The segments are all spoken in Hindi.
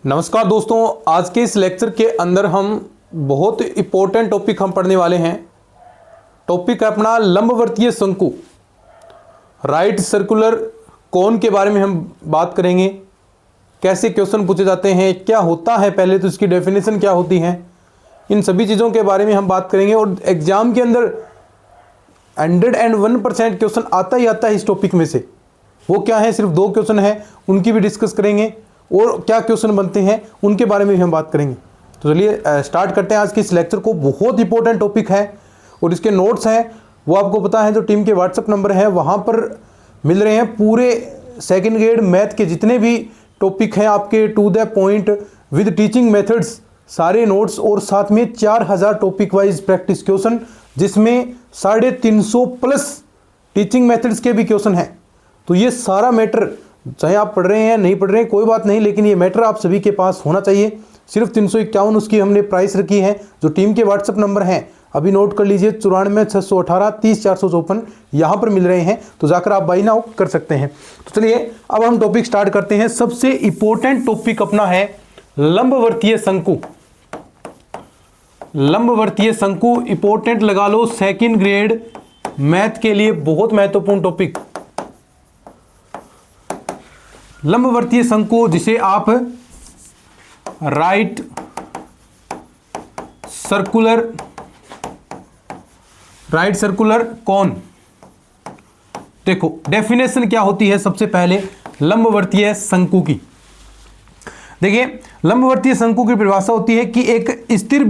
नमस्कार दोस्तों, आज के इस लेक्चर के अंदर हम बहुत इम्पोर्टेंट टॉपिक हम पढ़ने वाले हैं। टॉपिक है अपना लंबवर्तीय शंकु, राइट सर्कुलर कोन के बारे में हम बात करेंगे। कैसे क्वेश्चन पूछे जाते हैं, क्या होता है, पहले तो इसकी डेफिनेशन क्या होती है, इन सभी चीज़ों के बारे में हम बात करेंगे। और एग्जाम के अंदर 101% क्वेश्चन आता ही आता है इस टॉपिक में से। वो क्या है, सिर्फ 2 क्वेश्चन है, उनकी भी डिस्कस करेंगे और क्या क्वेश्चन बनते हैं उनके बारे में भी हम बात करेंगे। तो चलिए स्टार्ट करते हैं आज के इस लेक्चर को। बहुत इंपॉर्टेंट टॉपिक है और इसके नोट्स हैं वो आपको पता है, जो टीम के व्हाट्सएप नंबर है वहाँ पर मिल रहे हैं। पूरे सेकंड ग्रेड मैथ के जितने भी टॉपिक हैं आपके to the point with teaching methods, सारे नोट्स और साथ में 4000 टॉपिक वाइज प्रैक्टिस क्वेश्चन, जिसमें 350 प्लस टीचिंग मेथड्स के भी क्वेश्चन हैं। तो ये सारा मैटर, चाहे आप पढ़ रहे हैं नहीं पढ़ रहे हैं कोई बात नहीं, लेकिन ये मैटर आप सभी के पास होना चाहिए। सिर्फ 351 उसकी हमने प्राइस रखी है। जो टीम के व्हाट्सएप नंबर हैं अभी नोट कर लीजिए, 94 618 30 454 यहाँ पर मिल रहे हैं, तो जाकर आप बाई नाउ कर सकते हैं। तो चलिए अब हम टॉपिक स्टार्ट करते हैं। सबसे इंपॉर्टेंट टॉपिक अपना है लंबवर्तीय शंकु। लंबवर्तीय शंकु इंपॉर्टेंट लगा लो, सेकंड ग्रेड मैथ के लिए बहुत महत्वपूर्ण टॉपिक। लंबवर्तीय शंकु, जिसे आप राइट सर्कुलर कौन, देखो डेफिनेशन क्या होती है सबसे पहले लंबवर्तीय शंकु की। देखिए लंबवर्तीय शंकु की परिभाषा होती है कि एक स्थिर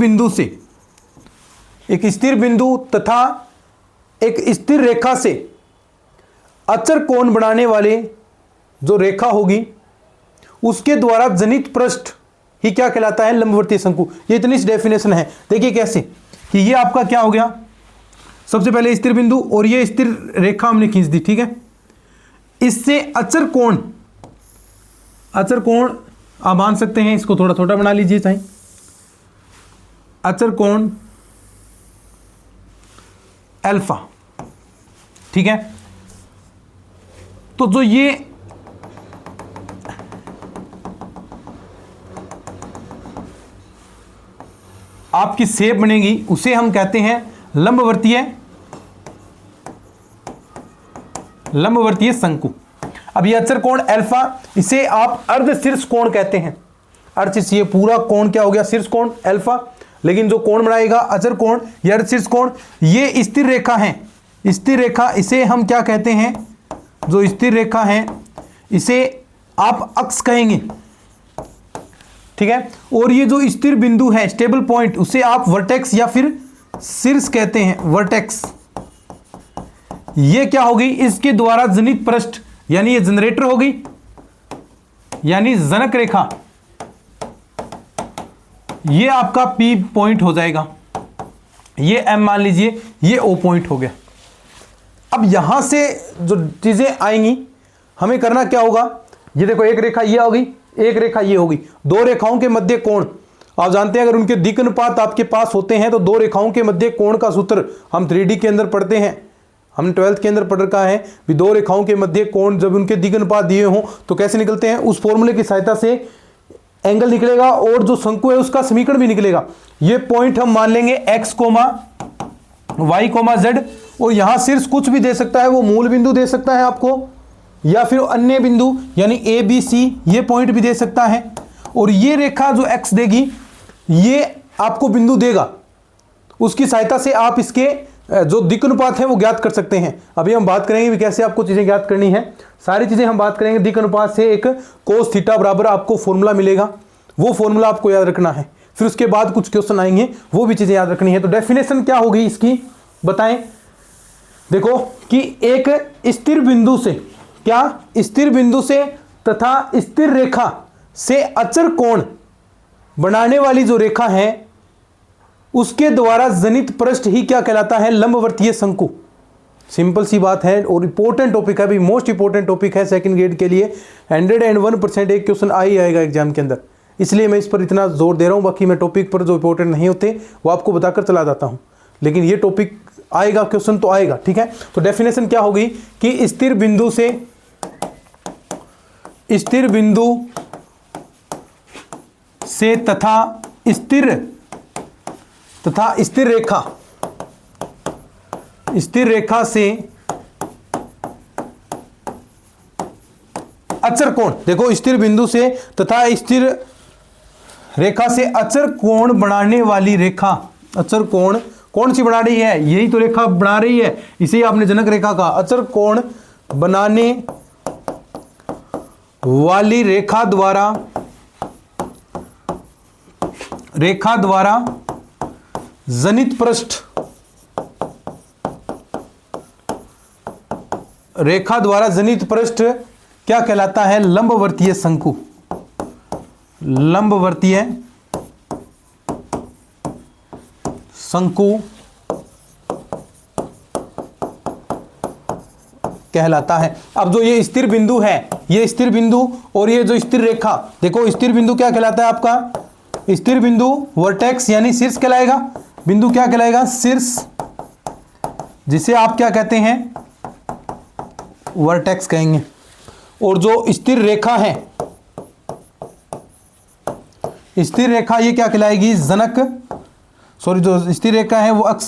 बिंदु तथा एक स्थिर रेखा से अचर कोण बनाने वाले जो रेखा होगी उसके द्वारा जनित पृष्ठ ही क्या कहलाता है, लंबवर्तीय शंकु। ये इतनी सी डेफिनेशन है। देखिए कैसे कि ये आपका क्या हो गया, सबसे पहले स्थिर बिंदु और ये स्थिर रेखा हमने खींच दी, ठीक है। इससे अचर कोण आप मान सकते हैं, इसको थोड़ा छोटा बना लीजिए चाहे, अचर कोण अल्फा, ठीक है। तो जो ये आपकी शेप बनेगी उसे हम कहते हैं लंबवर्तीय शंकु। अब ये अचर कोण अल्फा, इसे आप अर्धशीर्ष कोण कहते हैं। अर्धशीर्ष, ये पूरा कोण क्या हो गया, शीर्ष कोण अल्फा, लेकिन जो कोण बनाएगा अचर कोण, ये अर्धशीर्ष कोण। ये स्थिर रेखा है, स्थिर रेखा, इसे हम क्या कहते हैं, जो स्थिर रेखा है इसे आप अक्ष कहेंगे, ठीक है। और ये जो स्थिर बिंदु है, स्टेबल पॉइंट, उसे आप वर्टेक्स या फिर शीर्ष कहते हैं, वर्टेक्स। ये क्या होगी, इसके द्वारा जनित पृष्ठ, यानी ये जनरेटर होगी, यानी जनक रेखा, ये आपका P पॉइंट हो जाएगा, ये M मान लीजिए, ये O पॉइंट हो गया। अब यहां से जो चीजें आएंगी हमें करना क्या होगा, ये देखो एक रेखा ये होगी, एक रेखा ये होगी, 2 रेखाओं के मध्य कोण आप जानते हैं, अगर उनके दिक् अनुपात आपके पास होते हैं तो 2 रेखाओं के मध्य कोण का सूत्र हम 3D के अंदर पढ़ते हैं, हमने 12th के अंदर पढ़ रखा है भी 2 रेखाओं के मध्य कोण जब उनके दिक् अनुपात दिए हों तो कैसे निकलते हैं, उस फॉर्मूले की सहायता से एंगल निकलेगा और जो शंकु है उसका समीकरण भी निकलेगा। ये पॉइंट हम मान लेंगे x, y, z, और यहां शीर्ष कुछ भी दे सकता है, वो मूल बिंदु दे सकता है आपको, या फिर अन्य बिंदु यानी A, B, C, ये पॉइंट भी दे सकता है। और ये रेखा जो x देगी ये आपको बिंदु देगा, उसकी सहायता से आप इसके जो दिक् अनुपात है वो ज्ञात कर सकते हैं। अभी हम बात करेंगे भी कैसे आपको चीजें ज्ञात करनी है, सारी चीजें हम बात करेंगे। दिक् अनुपात से एक कोस थीटा बराबर आपको फॉर्मूला मिलेगा, वो फॉर्मूला आपको याद रखना है। फिर उसके बाद कुछ क्वेश्चन आएंगे, वो भी चीजें याद रखनी है। तो डेफिनेशन क्या होगी इसकी बताएं। देखो कि एक स्थिर बिंदु से, क्या स्थिर बिंदु से तथा स्थिर रेखा से अचर कोण बनाने वाली जो रेखा है उसके द्वारा जनित पृष्ठ ही क्या कहलाता है, लंबवर्तीय शंकु। सिंपल सी बात है और इंपॉर्टेंट टॉपिक है, भी मोस्ट इंपॉर्टेंट टॉपिक है सेकंड ग्रेड के लिए। 101% एक क्वेश्चन आ ही आएगा एग्जाम के अंदर, इसलिए मैं इस पर इतना जोर दे रहा हूं। बाकी मैं टॉपिक पर जो इंपॉर्टेंट नहीं होते वो आपको बताकर चला जाता हूं, लेकिन ये टॉपिक आएगा, क्वेश्चन तो आएगा, ठीक है। तो डेफिनेशन क्या होगी कि स्थिर बिंदु से से तथा स्थिर रेखा से अचर कोण, देखो स्थिर बिंदु से तथा स्थिर रेखा से अचर कोण बनाने वाली रेखा, अचर कोण कौन सी बना रही है, यही तो रेखा बना रही है, इसे ही आपने जनक रेखा कहा। अचर कोण बनाने वाली रेखा द्वारा जनित पृष्ठ, रेखा द्वारा जनित पृष्ठ क्या कहलाता है, लंबवर्तीय शंकु, लंबवर्तीय शंकु कहलाता है। अब जो ये स्थिर बिंदु है, ये स्थिर बिंदु और ये जो स्थिर रेखा, देखो स्थिर बिंदु क्या कहलाता है आपका, स्थिर बिंदु वर्टेक्स यानी शीर्ष कहलाएगा, बिंदु क्या कहलाएगा, शीर्ष, जिसे आप क्या कहते हैं, वर्टेक्स कहेंगे। और जो स्थिर रेखा है, स्थिर रेखा ये क्या कहलाएगी, जनक, सॉरी जो स्थिर रेखा है वो अक्ष,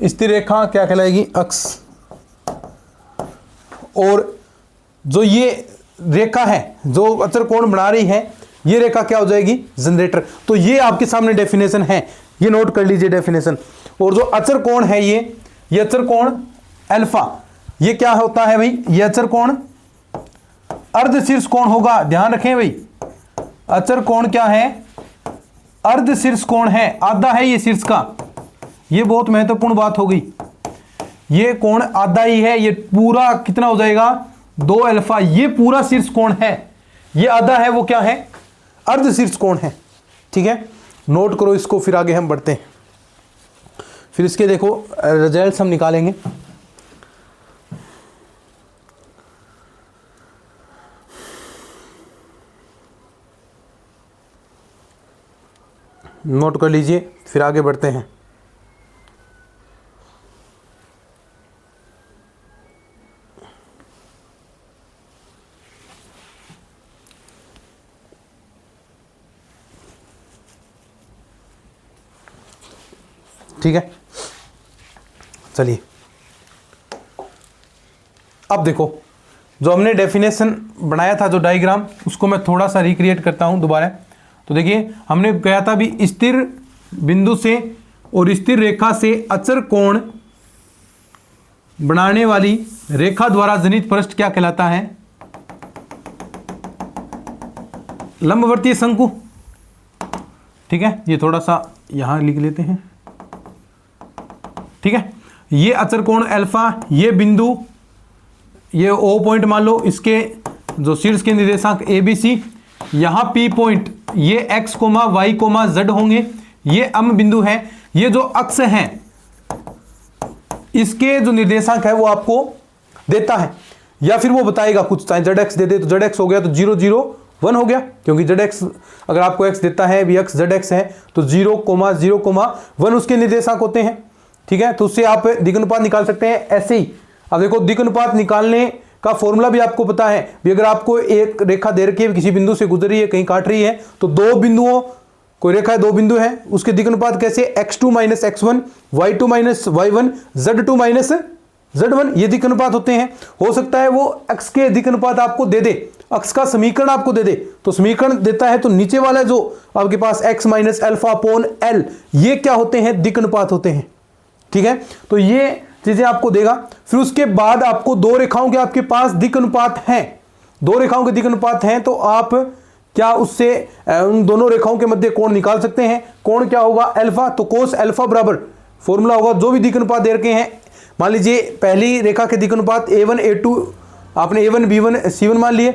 स्थिर रेखा क्या कहलाएगी, अक्ष। और जो ये रेखा है जो अचर कोण बना रही है, ये रेखा क्या हो जाएगी, जनरेटर। तो ये आपके सामने डेफिनेशन है, ये नोट कर लीजिए डेफिनेशन। और जो अचर कोण है ये अचर कोण अल्फा, ये क्या होता है भाई, ये अचर कोण अर्ध शीर्ष कोण होगा, ध्यान रखें भाई, अचर कोण क्या है, अर्ध शीर्ष कोण है, आधा है ये शीर्ष का, ये बहुत महत्वपूर्ण बात हो गई, ये कोण आधा ही है, ये पूरा कितना हो जाएगा, 2 अल्फा, ये पूरा शीर्ष कोण है, ये आधा है, वो क्या है, अर्ध शीर्ष कोण है। ठीक है, नोट करो इसको, फिर आगे हम बढ़ते हैं, फिर इसके देखो रिजल्ट्स हम निकालेंगे। नोट कर लीजिए, फिर आगे बढ़ते हैं। ठीक है, चलिए अब देखो जो हमने डेफिनेशन बनाया था, जो डायग्राम, उसको मैं थोड़ा सा रिक्रिएट करता हूं दोबारा। तो देखिए हमने कहा था भी स्थिर बिंदु से और स्थिर रेखा से अचर कोण बनाने वाली रेखा द्वारा जनित पृष्ठ क्या कहलाता है, लंबवर्तीय शंकु। ठीक है, ये थोड़ा सा यहां लिख लेते हैं। ठीक है, ये अचर कोण अल्फा, ये बिंदु, ये ओ पॉइंट मान लो, इसके जो शीर्ष के निर्देशांक ए बी सी, यहां पी पॉइंट, ये x comma y comma z होंगे, ये अम बिंदु है, ये जो अक्ष है इसके जो निर्देशांक है वो आपको देता है, या फिर वो बताएगा कुछ, चाहे जेड एक्स दे दे तो जेड एक्स हो गया, तो 0 0 1 हो गया, क्योंकि जेड एक्स अगर आपको एक्स देता है, भी एक्स जेड एक्स है, तो 0,0,1 उसके निर्देशांक होते हैं। ठीक है, तो उससे आप दिक् अनुपात निकाल सकते हैं। ऐसे ही अब देखो दिक् अनुपात निकालने का फॉर्मूला भी आपको पता है, भी अगर आपको एक रेखा दे रखी है, किसी बिंदु से गुजर रही है, कहीं काट रही है, तो 2 बिंदुओं, कोई रेखा है 2 बिंदु है, उसके दिक् अनुपात कैसे, x2 - x1, y2 - y1, z2 - z1, ये दिक् अनुपात होते हैं। हो सकता है वो x के दिक् अनुपात आपको दे दे, अक्ष का समीकरण आपको दे दे, तो समीकरण देता है तो नीचे वाला जो आपके पास x - α/l, ये क्या होते हैं, दिक् अनुपात होते हैं। ठीक है, तो ये चीजें आपको देगा। फिर उसके बाद आपको 2 रेखाओं के आपके पास दिक् अनुपात हैं, 2 रेखाओं के दिक् अनुपात हैं, तो आप क्या उससे उन दोनों रेखाओं के मध्य कोण निकाल सकते हैं। कोण क्या होगा, अल्फा, तो कोस अल्फा बराबर फॉर्मूला होगा, जो भी दिक् अनुपात दे रखे हैं, मान लीजिए पहली रेखा के दिक् अनुपात a1 a2, आपने a1 b1 c1 मान लिए,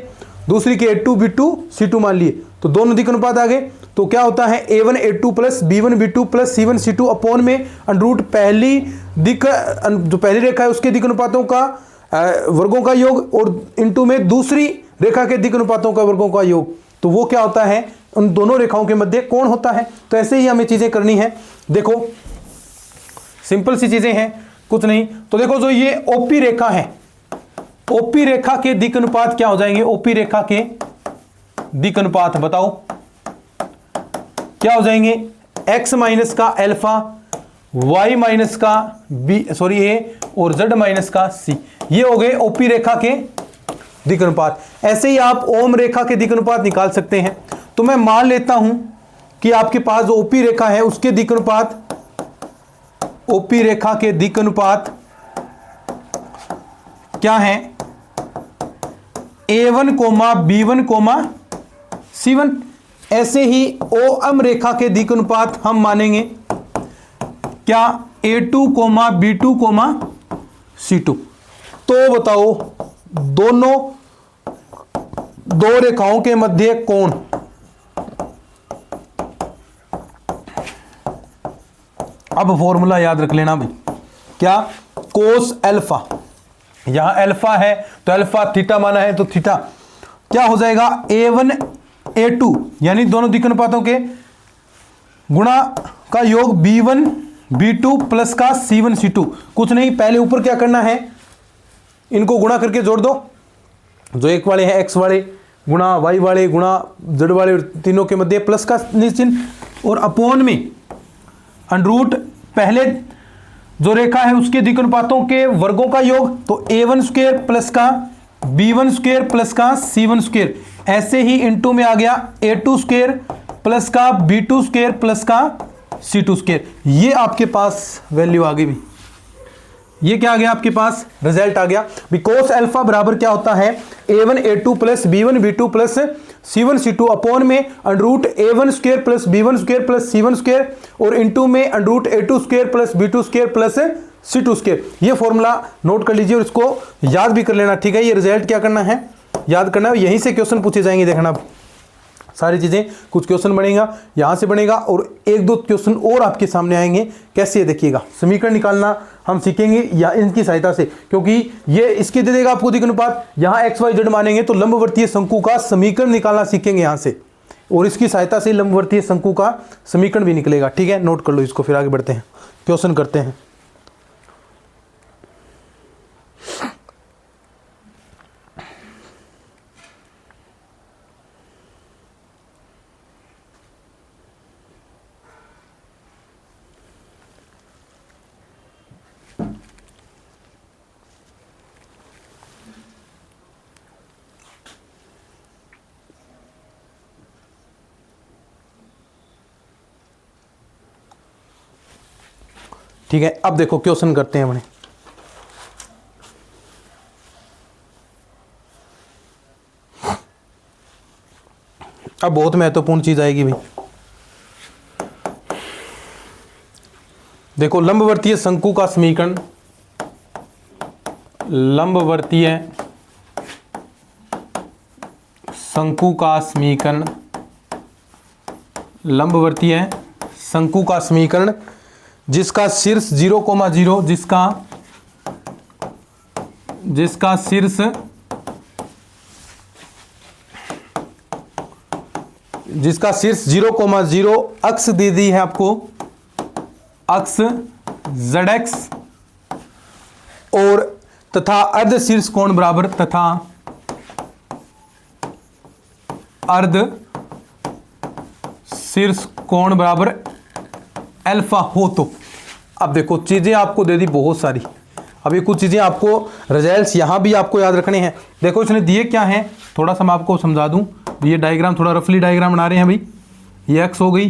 दूसरी के a2 b2 c2 मान लिए, तो दोनों दिक् अनुपात आ गए, तो क्या होता है a1 a2 plus b1 b2 plus c1 c2 upon में √ पहली दिक्, जो पहली रेखा है उसके दिक् अनुपातों का वर्गों का योग, और इनटू में दूसरी रेखा के दिक् अनुपातों का वर्गों का योग, तो वो क्या होता है, उन दोनों रेखाओं के मध्य कोण होता है। तो ऐसे ही हमें चीजें करनी है। देखो सिंपल सी चीजें हैं, कुछ नहीं। तो देखो जो ये ओपी रेखा है, ओपी रेखा के दिक् अनुपात क्या हो जाएंगे, ओपी रेखा के दिक अनुपात बताओ क्या हो जाएंगे, x माइनस का अल्फा, y माइनस का बी सॉरी a और z माइनस का c। ये हो गए ओपी रेखा के दिक अनुपात। ऐसे ही आप ओम रेखा के दिक अनुपात निकाल सकते हैं। तो मैं मान लेता हूं कि आपके पास जो ओपी रेखा है उसके दिक अनुपात, ओपी रेखा के दिक अनुपात क्या है, A1, B1, C1। ऐसे ही OM रेखा के दिक अनुपात हम मानेंगे क्या, A2, B2, C2। तो बताओ दोनों दो रेखाओं के मध्य कोण, अब फॉर्मूला याद रख लेना भाई, क्या, कोस अल्फा, यहां अल्फा है तो अल्फा, थीटा माना है तो थीटा, क्या हो जाएगा A1 A2 यानी दोनों दिक अनुपातों के गुणा का योग B1 B2 प्लस का C1 C2। कुछ नहीं, पहले ऊपर क्या करना है, इनको गुणा करके जोड़ दो, जो एक वाले हैं x वाले गुणा y वाले गुणा z वाले, तीनों के मध्य प्लस का निश्चिन्ह, और अपोन में अंडरूट पहले जो रेखा है उसके दिक अनुपातों के वर्गों का योग, तो A1 स्क्वायर प्लस का B1 स्क्वायर प्लस का C1 स्क्वायर। ऐसे ही इनटू में आ गया A2 स्क्वायर प्लस का B2 स्क्वायर प्लस का C2 स्क्वायर। ये आपके पास वैल्यू आ गई। ये क्या आ गया आपके पास, रिजल्ट आ गया। बिकॉज अल्फा बराबर क्या होता है, A1 A2 plus B1 B2 plus C1 C2 upon में under root A1 square plus B1 square plus C1 square और इनटू में under root A2 square plus B2 square plus C2 square. ये फॉर्मूला नोट कर लीजिए और इसको याद भी कर लेना, ठीक है। ये रिजल्ट क्या करना है, याद करना है। यहीं से क्वेश्चन पूछे जाएंगे, देखना सारी चीजें, कुछ क्वेश्चन बनेगा यहां से बनेगा और एक दो क्वेश्चन और आपके सामने आएंगे। कैसे देखिएगा, समीकरण निकालना हम सीखेंगे या इनकी सहायता से, क्योंकि ये इसके दे देगा आपको दिक अनुपात। यहाँ एक्स वाई जेड मानेंगे तो लंबवर्तीय शंकु का समीकरण निकालना सीखेंगे यहाँ से, और इसकी सहायता से लंबवर्तीय शंकु का समीकरण भी निकलेगा, ठीक है। नोट कर लो इसको, फिर आगे बढ़ते हैं, क्वेश्चन करते हैं। ठीक है, अब देखो क्वेश्चन करते हैं अपने। अब बहुत महत्वपूर्ण चीज आएगी भाई। देखो लंबवर्तीय शंकु का समीकरण, लंबवर्तीय शंकु का समीकरण, लंबवर्तीय शंकु का समीकरण जिसका शीर्ष 0,0, जिसका शीर्ष जिसका शीर्ष 0,0 अक्ष दे दी है आपको, अक्ष ZX, और तथा अर्ध शीर्ष कोण बराबर, तथा अर्ध शीर्ष कोण बराबर अल्फा हो। तो अब देखो चीजें आपको दे दी बहुत सारी। अभी कुछ चीजें आपको रिजल्ट्स यहां भी आपको याद रखने हैं। देखो इसने दिए क्या हैं, थोड़ा सा मैं आपको समझा दूं। ये डायग्राम थोड़ा रफली डायग्राम बना रहे हैं भाई। ये एक्स हो गई,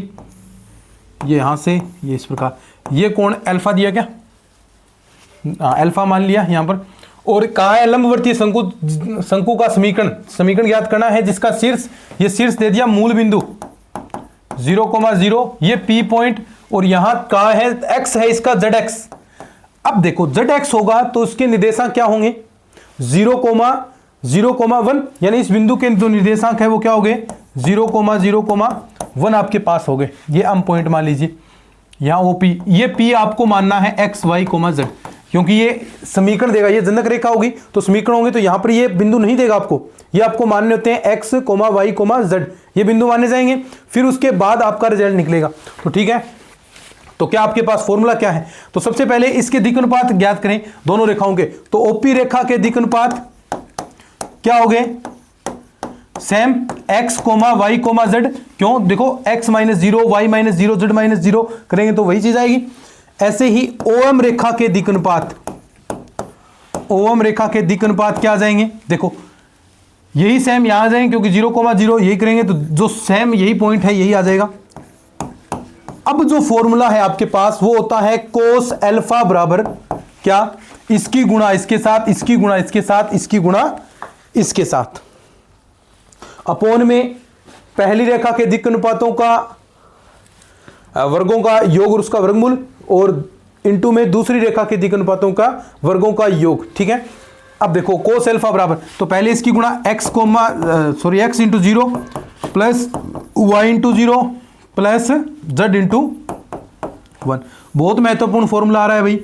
ये यहां से ये इस प्रकार, ये कोण अल्फा दिया क्या, अल्फा मान लिया यहां पर। और कहा है लंबवर्तीय शंकु का समीकरण ज्ञात करना है जिसका शीर्ष, ये शीर्ष दे दिया मूल बिंदु 0,0, ये P पॉइंट, और यहां कहा है x है इसका ZX। अब देखो ZX होगा तो इसके निर्देशांक क्या होंगे, 0,0,1, यानी इस बिंदु के जो निर्देशांक है वो क्या हो गए 0,0,1 आपके पास हो गए। ये अम पॉइंट मान लीजिए, यहां OP, ये P आपको मानना है x, y, z, क्योंकि ये समीकरण देगा, ये जनक रेखा होगी तो समीकरण होंगे, तो यहां पर ये बिंदु नहीं देगा आपको, ये आपको मानने होते हैं x, y, z, ये बिंदु माने जाएंगे। फिर उसके बाद आपका रिजल्ट निकलेगा। तो ठीक है, तो क्या आपके पास फॉर्मूला क्या है, तो सबसे पहले इसके दिक अनुपात ज्ञात करें दोनों रेखाओं के। तो ओपी रेखा के दिक अनुपात क्या हो गए, same x comma y comma z, क्यों देखो x minus zero y minus zero z minus zero करेंगे तो वही चीज आएगी। ऐसे ही ओम रेखा के दिक् अनुपात, ओम रेखा के दिक् अनुपात क्या आ जाएंगे, देखो यही सेम यहां आ जाएंगे क्योंकि 0,0 यही करेंगे तो जो सेम यही पॉइंट है यही आ जाएगा। अब जो फॉर्मूला है आपके पास वो होता है कोस अल्फा बराबर क्या, इसकी गुणा इसके साथ, इसकी गुणा इसके साथ, इसकी गुणा इसके साथ, अपोन में पहली रेखा के दिक् अनुपातों का वर्गों का योग और उसका वर्गमूल, और इनटू में दूसरी रेखा के दिक् अनुपातों का वर्गों का योग। ठीक है, अब देखो कोस अल्फा बराबर, तो पहले इसकी गुणा x comma sorry x into zero plus y into zero plus z into 1। बहुत महत्वपूर्ण फॉर्मूला आ रहा है भाई।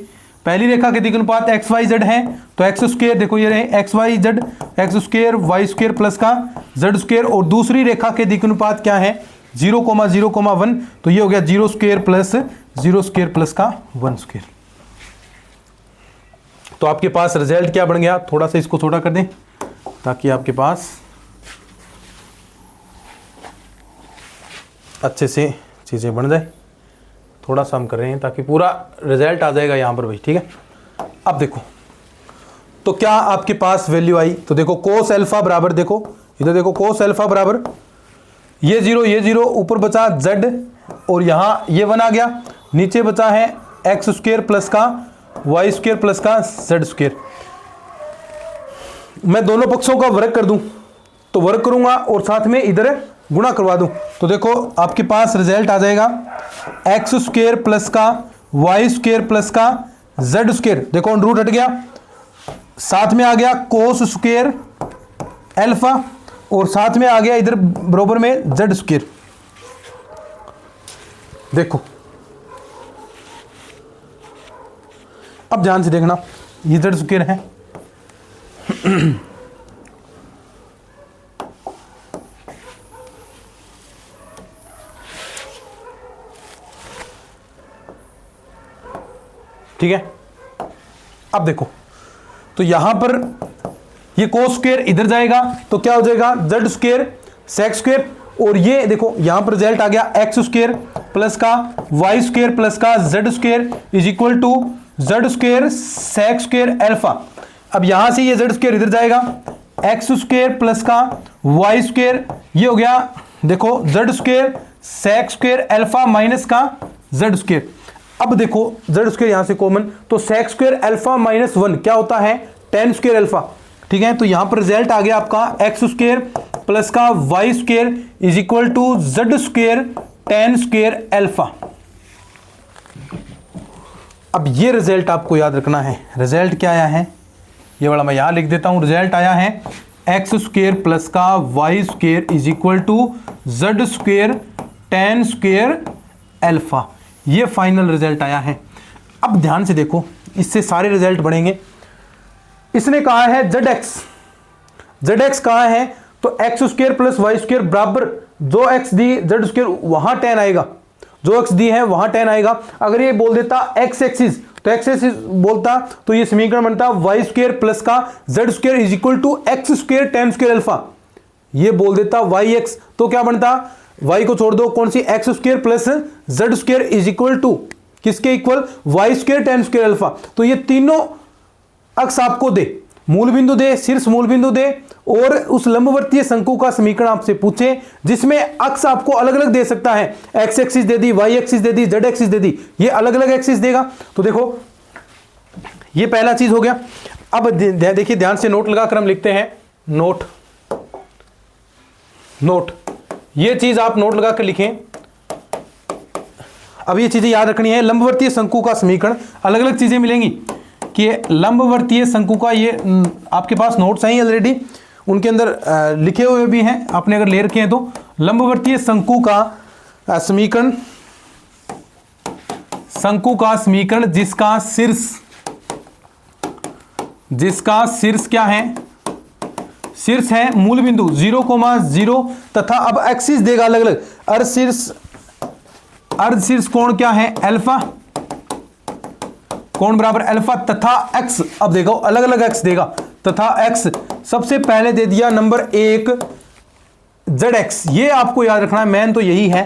पहली रेखा के दिक् अनुपात एक्स वाई जेड है तो एक्स स्क्वायर, देखो ये रहे x y z, x square y square plus का जेड स्क्वायर, और दूसरी रेखा के दिक् अनुपात क्या है 0,0,1, तो ये हो गया 0 स्क्वायर प्लस 0 स्क्वायर प्लस का 1 स्क्वायर। तो आपके पास रिजल्ट क्या बन गया, थोड़ा सा इसको छोटा कर दें ताकि आपके पास अच्छे से चीजें बन जाए। थोड़ा सा हम कर रहे हैं ताकि पूरा रिजल्ट आ जाएगा यहां पर भाई। ठीक है, अब देखो तो क्या आपके पास वैल्यू आई, तो देखो कोस अल्फा बराबर, देखो इधर देखो कोस अल्फा बराबर ये 0 ऊपर बचा z, और यहां ये 1 आ गया, नीचे बचा है एक्स स्क्वायर प्लस का वाई स्क्वायर प्लस का जेड स्क्वायर। मैं दोनों पक्षों का वर्ग कर दूं तो वर्ग करूंगा और साथ में इधर गुणा करवा दूं, तो देखो आपके पास रिजल्ट आ जाएगा एक्स स्क्वायर प्लस का वाई स्क्वायर प्लस का जेड स्क्वायर, देखो रूट हट गया, साथ में आ गया कोस स्क्वायर अल्फा, और साथ में आ गया इधर बराबर में जेड स्क्वायर। देखो अब ध्यान से देखना, ये जेड स्क्वायर है ठीक है। अब देखो तो यहां पर ये कोस स्क्वायर इधर जाएगा तो क्या हो जाएगा जेड स्क्वायर सेक स्क्वायर, और ये देखो यहां पर रिजल्ट आ गया एक्स स्क्वायर प्लस का वाई स्क्वायर प्लस का z square is equal to z square sec square alpha. अब यहां से ये जेड स्क्वायर इधर जाएगा, एक्स स्क्वायर प्लस का वाई स्क्वायर, ये हो गया देखो z square sec square alpha minus का जेड स्क्वायर। अब देखो जेड स्क्वायर यहां से कॉमन, तो सेक स्क्वायर अल्फा माइनस 1 क्या होता है टेन स्क्वायर अल्फा। ठीक है, तो यहां पर रिजल्ट आ गया आपका एक्स स्क्वायर प्लस का y square is equal to z square tan square alpha. अब ये रिजल्ट आपको याद रखना है, रिजल्ट क्या आया है ये वाला मैं यहां लिख देता हूं, रिजल्ट आया है एक्स स्क्वायर प्लस का y square is equal to z square tan square alpha. ये फाइनल रिजल्ट आया है। अब ध्यान से देखो, इससे सारे रिजल्ट बढ़ेंगे। इसने कहा है जेड एक्स कहा है तो x square plus y square बराबर जो एक्स दी जेड स्क्वायर वहां 10 आएगा, जो एक्स दी है वहां 10 आएगा। अगर ये बोल देता एक्स एक्सिस तो एक्स एक्सिस बोलता तो ये समीकरण बनता वाई स्क्वायर प्लस का z square is equal to x square tan square alpha. ये बोल देता वाई एक्स तो क्या बनता, वाई को छोड़ दो, कौन सी x square plus z square is equal to किसके equal y square tan square alpha. तो ये तीनों अक्ष आपको दे, मूल बिंदु दे, शीर्ष मूल बिंदु दे, और उस लंबवर्तीय शंकु का समीकरण आपसे पूछे जिसमें अक्ष आपको अलग अलग दे सकता है, एक्स एक्सिस दे दी, वाई एक्सिस दे दी, जेड एक्सिस दे दी, ये अलग अलग एक्सिस देगा। तो देखो ये पहला चीज हो गया। अब देखिए ध्यान से नोट लगाकर हम लिखते हैं, नोट नोट ये चीज आप नोट लगाकर लिखें। अब ये चीजें याद रखनी है, लंबवर्तीय शंकु का समीकरण, अलग अलग चीजें मिलेंगी कि लंबवर्तीय शंकु का, ये आपके पास नोट्स हैं ऑलरेडी, उनके अंदर लिखे हुए भी हैं, आपने अगर ले रखे हैं तो। लंबवर्तीय शंकु का समीकरण, शंकु का समीकरण जिसका शीर्ष क्या है, शीर्ष है मूल बिंदु 0,0 तथा अब एक्सिस देगा अलग अलग, अर्धशीर्ष कोण क्या है अल्फा, कोण बराबर अल्फा तथा एक्स। अब देखो अलग अलग एक्स देगा तथा एक्स, सबसे पहले दे दिया नंबर 1 ZX, ये आपको याद रखना है, मेन तो यही है,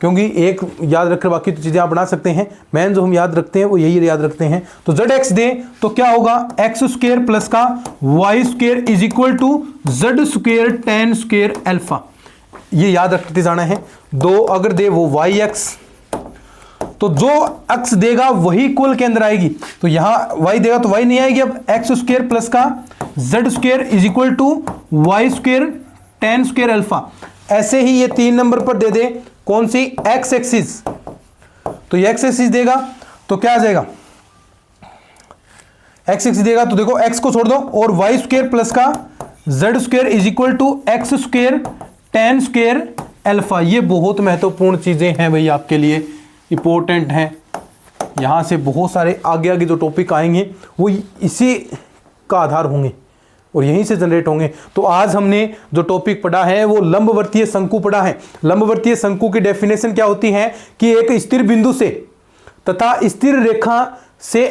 क्योंकि एक याद रखकर बाकी तो चीज़ें आप बना सकते हैं, मेन जो हम याद रखते हैं वो यही याद रखते हैं। तो ZX दें तो क्या होगा, एक्स स्क्वेयर प्लस का y square is equal to z square tan square alpha, ये याद रखते जाना है। दो अगर दे वो वाई एक्स, तो जो एक्स देगा वही कुल के अंदर आएगी, तो यहां वाई देगा तो वाई नहीं आएगी, अब एक्स स्क्वेयर प्लस का z square is equal to y square tan square alpha. ऐसे ही ये 3 नंबर पर दे दे कौन सी, एक्स एक्सिस, तो ये एक्स एक्सिस देगा तो क्या आ जाएगा, एक्स एक्सिस देगा तो देखो एक्स को छोड़ दो और वाई स्क्वेयर प्लस का z square is equal to x square tan square alpha. ये बहुत महत्वपूर्ण चीजें हैं भाई, आपके लिए इंपॉर्टेंट हैं। यहां से बहुत सारे आगे आगे जो टॉपिक आएंगे वो इसी का आधार होंगे और यहीं से जनरेट होंगे। तो आज हमने जो टॉपिक पढ़ा है वो लंबवर्तीय शंकु पढ़ा है। लंबवर्तीय शंकु की डेफिनेशन क्या होती है कि एक स्थिर बिंदु से तथा स्थिर रेखा से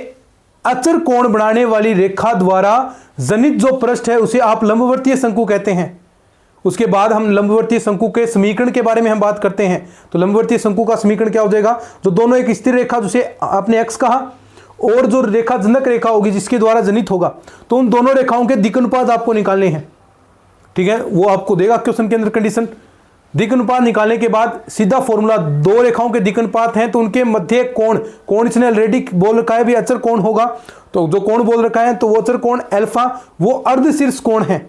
अचर कोण बनाने वाली रेखा द्वारा जनित जो पृष्ठ है उसे आप लंबवर्तीय शंकु कहते हैं। उसके बाद हम लंबवर्तीय शंकु के समीकरण के बारे में हम बात करते हैं। तो लंबवर्तीय शंकु का समीकरण क्या हो जाएगा, जो दोनों एक स्थिर रेखा जिसे आपने एक्स कहा और जो रेखा जनक रेखा होगी जिसके द्वारा जनित होगा, तो उन दोनों रेखाओं के दिक् अनुपात आपको निकालने हैं। ठीक है, वो आपको देगा क्वेश्चन के अंदर कंडीशन। दिक् अनुपात निकालने के बाद सीधा फॉर्मूला, दो रेखाओं के दिक् अनुपात हैं तो उनके मध्य कोण इसने ऑलरेडी बोल रखा है भी अचर कोण होगा, तो जो कोण बोल रखा है तो वो अचर कोण अल्फा, वो अर्ध शीर्ष कोण है।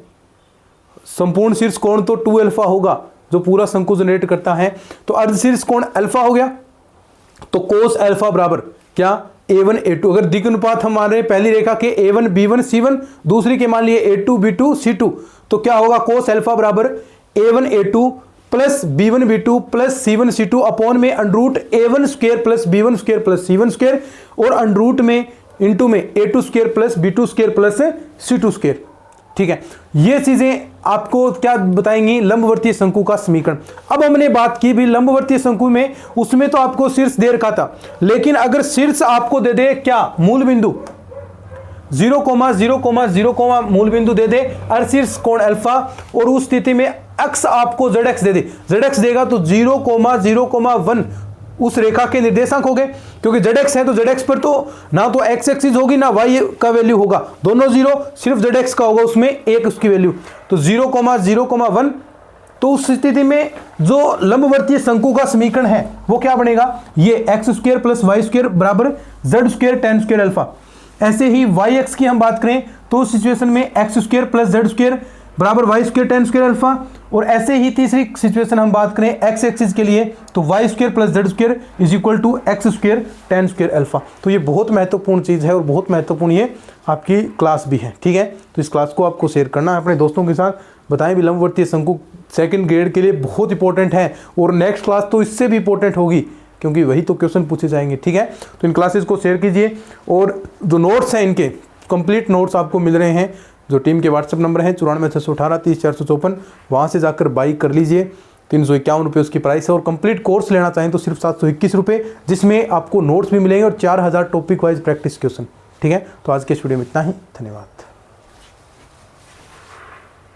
संपूर्ण शीर्ष कोण तो 2 अल्फा होगा जो पूरा शंकु जनरेट करता है, तो अर्ध शीर्ष कोण अल्फा हो गया। तो कोस अल्फा बराबर क्या, A1 A2। अगर दिक् अनुपात हमारे पहली रेखा के A1 B1 C1, दूसरी के मान लिए A2 B2 C2, तो क्या होगा, कोस अल्फा बराबर A1 A2 plus B1 B2 plus C1 C2 upon में under root A1 square plus B1 square plus C1 square और अंडरूट में इंटू में A2 square plus B2 square plus C2 square. ठीक है, ये चीजें आपको क्या बताएंगी, लंबवर्तीय शंकु का समीकरण। अब हमने बात की भी लंबवर्तीय शंकु में, उसमें तो आपको शीर्ष दे रखा था, लेकिन अगर शीर्ष आपको दे दे क्या, मूल बिंदु 0,0,0, मूल बिंदु दे दे अर्धशीर्ष कोण अल्फा, और उस स्थिति में अक्ष आपको ZX दे दे, ZX देगा तो 0,0,1 उस रेखा के निर्देशांक हो गए, क्योंकि ZX है तो ZX पर तो ना तो x एक्सिस होगी ना y का वैल्यू होगा, दोनों 0, सिर्फ ZX का होगा उसमें 1 उसकी वैल्यू, तो 0,0,1। तो उस स्थिति में जो लंबवर्तीय शंकु का समीकरण है वो क्या बनेगा, ये x square plus y square बराबर z square tan square alpha. ऐसे ही वाई एक्स की हम बात करें तो उस सिचुएशन में x square plus z square बराबर y square tan square alpha, और ऐसे ही तीसरी सिचुएशन हम बात करें एक्स एक्सिस के लिए तो y square plus z square is equal to x square tan square alpha. तो ये बहुत महत्वपूर्ण चीज़ है और बहुत महत्वपूर्ण ये आपकी क्लास भी है। ठीक है, तो इस क्लास को आपको शेयर करना है अपने दोस्तों के साथ, बताएं भी लंबवर्तीय शंकु सेकंड ग्रेड के लिए बहुत इंपॉर्टेंट है, और नेक्स्ट क्लास तो इससे भी इंपॉर्टेंट होगी क्योंकि वही तो क्वेश्चन पूछे जाएंगे। ठीक है, तो इन क्लासेस को शेयर कीजिए, और जो नोट्स हैं इनके कंप्लीट नोट्स आपको मिल रहे हैं, जो टीम के व्हाट्सएप नंबर है 94 618 30 454, वहाँ से जाकर बाई कर लीजिए। 351 रुपये उसकी प्राइस है, और कंप्लीट कोर्स लेना चाहें तो सिर्फ 721 रुपये, जिसमें आपको नोट्स भी मिलेंगे और 4000 टॉपिक वाइज प्रैक्टिस क्वेश्चन। ठीक है, तो आज के इस वीडियो में इतना ही, धन्यवाद।